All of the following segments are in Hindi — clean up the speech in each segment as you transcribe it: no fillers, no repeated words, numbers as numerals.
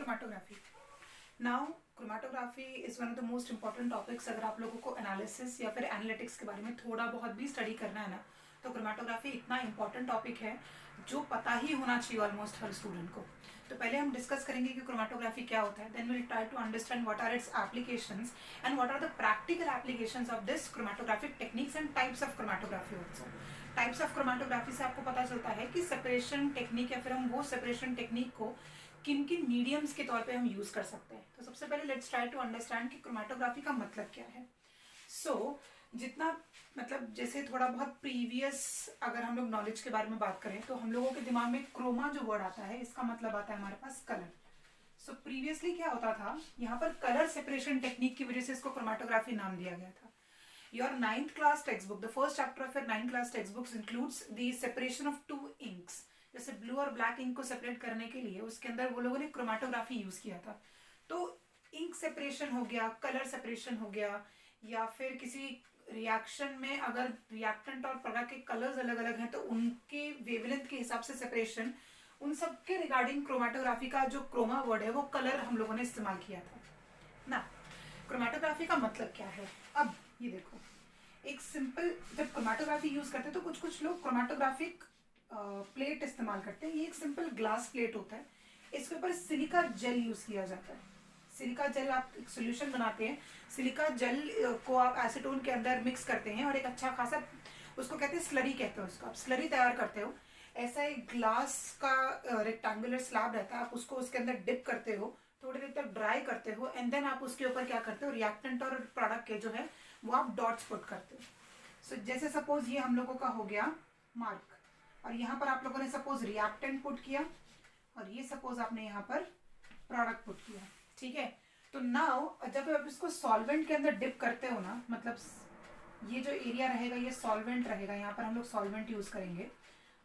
Chromatography. Now chromatography is one of the most important topics. अगर आप लोगों को एनालिसिस या फिर एनालिटिक्स के बारे में थोड़ा बहुत भी स्टडी करना है ना, तो क्रोमेटोग्राफी इतना इंपॉर्टेंट टॉपिक है जो पता ही होना चाहिए ऑलमोस्ट हर स्टूडेंट को। तो पहले हम डिस्कस करेंगे कि क्रोमेटोग्राफी क्या होता है, then will try to understand what are its applications and what are the practical applications of this chromatographic techniques and types of chromatography also. Types of chromatography से आपको पता चलता है कि सेपरेशन टेक्निक या फिर हम वो सेपरेशन टेक्निक को किन किन मीडियम्स के तौर पे हम यूज कर सकते हैं। तो सबसे पहले लेट्स ट्राई टू अंडरस्टैंड कि क्रोमेटोग्राफी का मतलब क्या है। जितना मतलब जैसे थोड़ा बहुत प्रीवियस अगर हम लोग नॉलेज के बारे में बात करें तो हम लोगों के दिमाग में क्रोमा जो वर्ड आता है, इसका मतलब आता है हमारे पास कलर। प्रीवियसली क्या होता था, यहाँ पर कलर सेपरेशन टेक्निक की वजह से इसको क्रोमेटोग्राफी नाम दिया गया था। Your 9th class text book, the first chapter of your 9th class text books includes the separation of 2 inks. जैसे ब्लू और ब्लैक इंक को सेपरेट करने के लिए उसके अंदर वो लोगों ने क्रोमेटोग्राफी यूज किया था। तो इंक सेपरेशन हो गया, कलर सेपरेशन हो गया, या फिर किसी रिएक्शन में अगर रिएक्टेंट और प्रोडक्ट के कलर्स अलग अलग हैं तो उनके वेवलेंथ के हिसाब से सेपरेशन, उन सब के रिगार्डिंग क्रोमेटोग्राफी का जो क्रोमा वर्ड है वो कलर हम लोगों ने इस्तेमाल किया था ना। क्रोमेटोग्राफी का मतलब क्या है, अब ये देखो, एक सिंपल जब क्रोमेटोग्राफी यूज करते हैं तो कुछ लोग क्रोमेटोग्राफिक प्लेट इस्तेमाल करते हैं। ये एक सिंपल ग्लास प्लेट होता है, इसके ऊपर सिलिका जेल यूज किया जाता है। सिलिका जेल आप एक सोल्यूशन बनाते हैं, सिलिका जेल को आप एसीटोन के अंदर मिक्स करते हैं और एक अच्छा खासा, उसको कहते हैं स्लरी, कहते हैं उसको, आप स्लरी तैयार करते हो। ऐसा एक ग्लास का रेक्टेंगुलर स्लैब रहता है, आप उसको उसके अंदर डिप करते हो, थोड़ी देर तक ड्राई करते हो एंड देन आप उसके ऊपर क्या करते हो, रिएक्टेंट और प्रोडक्ट के जो है वो आप डॉट्स पुट करते हो। जैसे सपोज ये हम लोगों का हो गया मार्क, और यहाँ पर आप लोगों ने सपोज रिएक्टेंट पुट किया और ये सपोज आपने यहाँ पर प्रोडक्ट पुट किया, ठीक है। तो नाउ जब आप इसको सॉल्वेंट के अंदर डिप करते हो ना, मतलब ये जो एरिया रहेगा ये सॉल्वेंट रहेगा, यहाँ पर हम लोग सॉल्वेंट यूज करेंगे।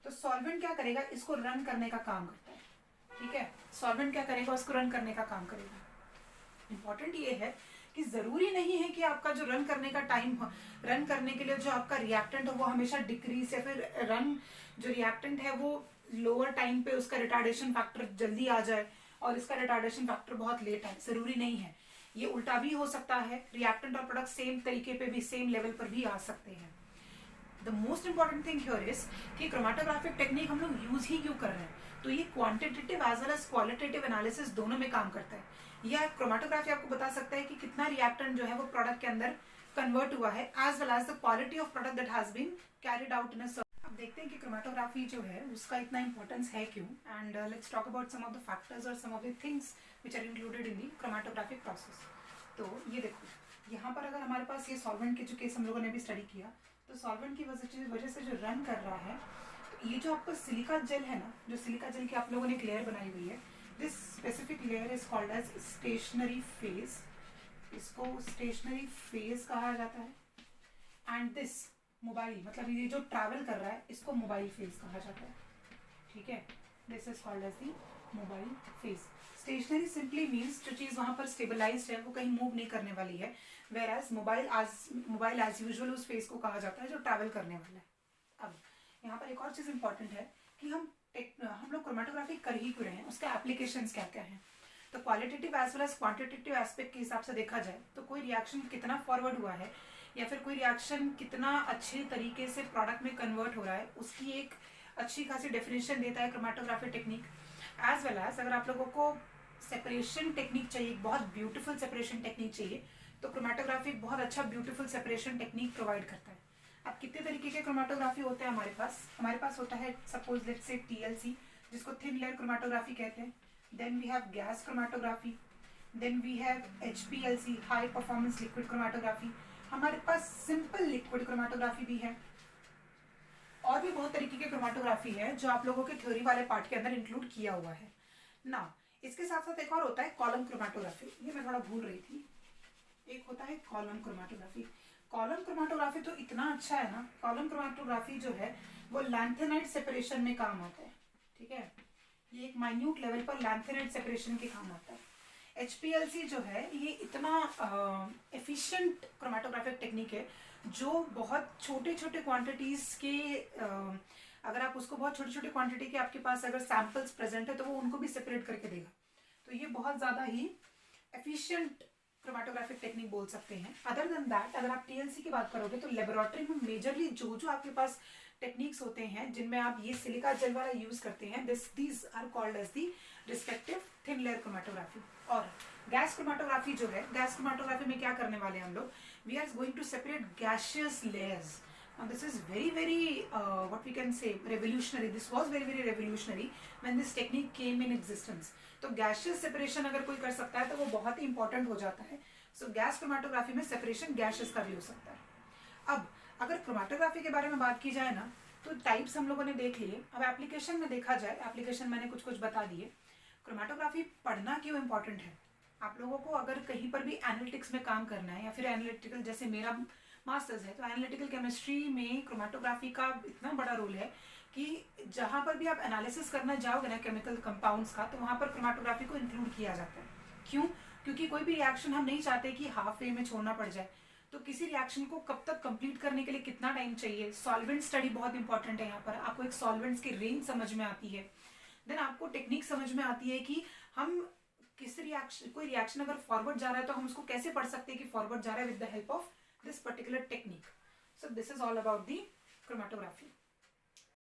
तो सॉल्वेंट क्या करेगा, इसको रन करने का काम करता है, ठीक है। सॉल्वेंट क्या करेगा, उसको रन करने का काम करेगा। इंपॉर्टेंट ये है कि जरूरी नहीं है कि आपका जो रन करने का टाइम, रन करने के लिए जो आपका रिएक्टेंट हो वो हमेशा डिक्रीज, या फिर रन जो रिएक्टेंट है वो लोअर टाइम पे उसका रिटार्डेशन फैक्टर जल्दी आ जाए और इसका रिटार्डेशन फैक्टर बहुत लेट है, जरूरी नहीं है। ये उल्टा भी हो सकता है, रिएक्टेंट और प्रोडक्ट सेम तरीके पे भी, सेम लेवल पर भी आ सकते हैं। The most important thing here is कि क्रोमेटोग्राफिक टेक्निक हम लोग यूज ही क्यों कर रहे हैं। तो ये quantitative as well as qualitative analysis दोनों में काम करता है। यह क्रोमेटोग्राफी आपको बता सकता है कि कितना रिएक्टेंट जो है वो प्रोडक्ट के अंदर कन्वर्ट हुआ है, as well as the quality of product that has been carried out in a. अब देखते हैं कि क्रोमेटोग्राफी जो है उसका इतना इंपॉर्टेंस है क्यों, and let's talk about some of the factors और some of the things which are included in the chromatographic process. तो ये देखो, यहाँ पर अगर हमारे पास ये सॉल्वेंट के जो केस हम लोगों ने भी स्टडी किया, तो सॉल्वेंट की वजह से जो रन कर रहा है, तो ये जो आपका सिलिका जेल है ना, जो सिलिका जेल की आप लोगों ने एक लेयर बनाई हुई है, this specific layer is called as stationary phase. इसको स्टेशनरी फेज कहा जाता है। एंड दिस मोबाइल, मतलब ये जो ट्रैवल कर रहा है इसको मोबाइल फेज कहा जाता है, ठीक है। This is called as the mobile phase. Stationary simply means जो चीज वहां पर स्टेबलाइज्ड है वो कहीं मूव नहीं करने वाली है, whereas mobile as usual उस फेज को कहा जाता है जो ट्रैवल करने वाला है। अब यहाँ पर एक और चीज इंपॉर्टेंट है कि हम लोग क्रोमेटोग्राफी कर ही क्यों रहे हैं, उसके एप्लीकेशंस क्या क्या हैं। तो qualitative as well as quantitative aspect के हिसाब से देखा जाए तो कोई रिएक्शन कितना फॉरवर्ड हुआ है या फिर कोई रिएक्शन कितना अच्छे तरीके से प्रोडक्ट में कन्वर्ट हो रहा है, उसकी एक अच्छी खासी डेफिनेशन देता है chromatography technique. As well as अगर आप लोगों को सेपरेशन टेक्निक चाहिए, बहुत ब्यूटीफुल सेपरेशन टेक्निक चाहिए, तो क्रोमेटोग्राफी बहुत अच्छा ब्यूटीफुल सेपरेशन टेक्निक प्रोवाइड करता है। अब कितने तरीके के क्रोमेटोग्राफी होते हैं हमारे पास होता है सपोज लेट्स से TLC, जिसको थिन लेयर क्रोमेटोग्राफी कहते हैं। Then we have gas chromatography, then we have HPLC, high performance liquid chromatography. हमारे पास सिंपल लिक्विड क्रोमेटोग्राफी भी है, और भी बहुत तरीके के क्रोमेटोग्राफी है जो आप लोगों के थ्योरी वाले पार्ट के अंदर इंक्लूड किया हुआ है ना। इसके साथ साथ एक और होता है कॉलम क्रोमेटोग्राफी, ये मैं थोड़ा भूल रही थी। एक होता है कॉलम क्रोमेटोग्राफी। कॉलम क्रोमेटोग्राफी तो इतना अच्छा है ना, कॉलम क्रोमेटोग्राफी जो है वो लैंथेनाइट सेपरेशन में काम आता है, ठीक है। ये एक माइन्यूट लेवल पर लैंथेनाइट सेपरेशन के काम आता है। HPLC जो है ये इतना एफिशिएंट क्रोमेटोग्राफिक टेक्निक है जो बहुत छोटे छोटे क्वांटिटीज के अगर आप उसको बहुत छोटी छोटी क्वांटिटी के आपके पास अगर सैंपल्स प्रेजेंट है तो वो उनको भी सेपरेट करके देगा। तो ये बहुत ज़्यादा ही एफिशिएंट क्रोमेटोग्राफिक टेक्निक बोल सकते हैं। अदर देन दैट अगर आप टीएलसी की बात करोगे तो लेबोरेटरी में मेजरली जो जो आपके पास टेक्निक्स होते हैं जिनमें आप ये सिलिका जेल वाला यूज करते हैं, these are called as the respective thin layer chromatography. और गैस क्रोमेटोग्राफी जो है, गैस क्रोमेटोग्राफी में क्या करने वाले हैं हम लोग, we are going to separate gaseous layers. This is very what we can say revolutionary. This was very revolutionary when this technique came in existence. तो गैशियस सेपरेशन अगर कोई कर सकता है तो वो बहुत ही इंपॉर्टेंट हो जाता है। सो गैस क्रोमेटोग्राफी में सेपरेशन गैशियस का भी हो सकता है। अब अगर क्रोमेटोग्राफी के बारे में बात की जाए ना तो टाइप्स हम लोगों ने देख लिए। अब एप्लीकेशन में देखा जाए, एप्लीकेशन मैंने कुछ बता दिए। क्रोमेटोग्राफी पढ़ना क्यों इंपॉर्टेंट है, आप लोगों को अगर कहीं पर भी एनालिटिक्स में काम करना है या फिर एनालिटिकल, जैसे मेरा मास्टर्स है तो एनालिटिकल केमिस्ट्री में क्रोमेटोग्राफी का इतना बड़ा रोल है कि जहाँ पर भी आप एनालिसिस करना जाओगे ना केमिकल कंपाउंड्स का, तो वहाँ पर क्रोमेटोग्राफी को इंक्लूड किया जाता है। क्यों? क्योंकि कोई भी रिएक्शन हम नहीं चाहते कि हाफ वे में छोड़ना पड़ जाए। तो किसी रिएक्शन को कब तक कंप्लीट करने के लिए कितना टाइम चाहिए, सॉल्वेंट स्टडी बहुत इंपॉर्टेंट है। यहाँ पर आपको एक सॉल्वेंट्स की रेंज समझ में आती है, देन आपको टेक्निक समझ में आती है कि हम किसी रिएक्शन, कोई रिएक्शन अगर फॉरवर्ड जा रहा है तो हम उसको कैसे पढ़ सकते हैं कि फॉरवर्ड जा रहा है with the help of this particular technique. So this is all about the chromatography.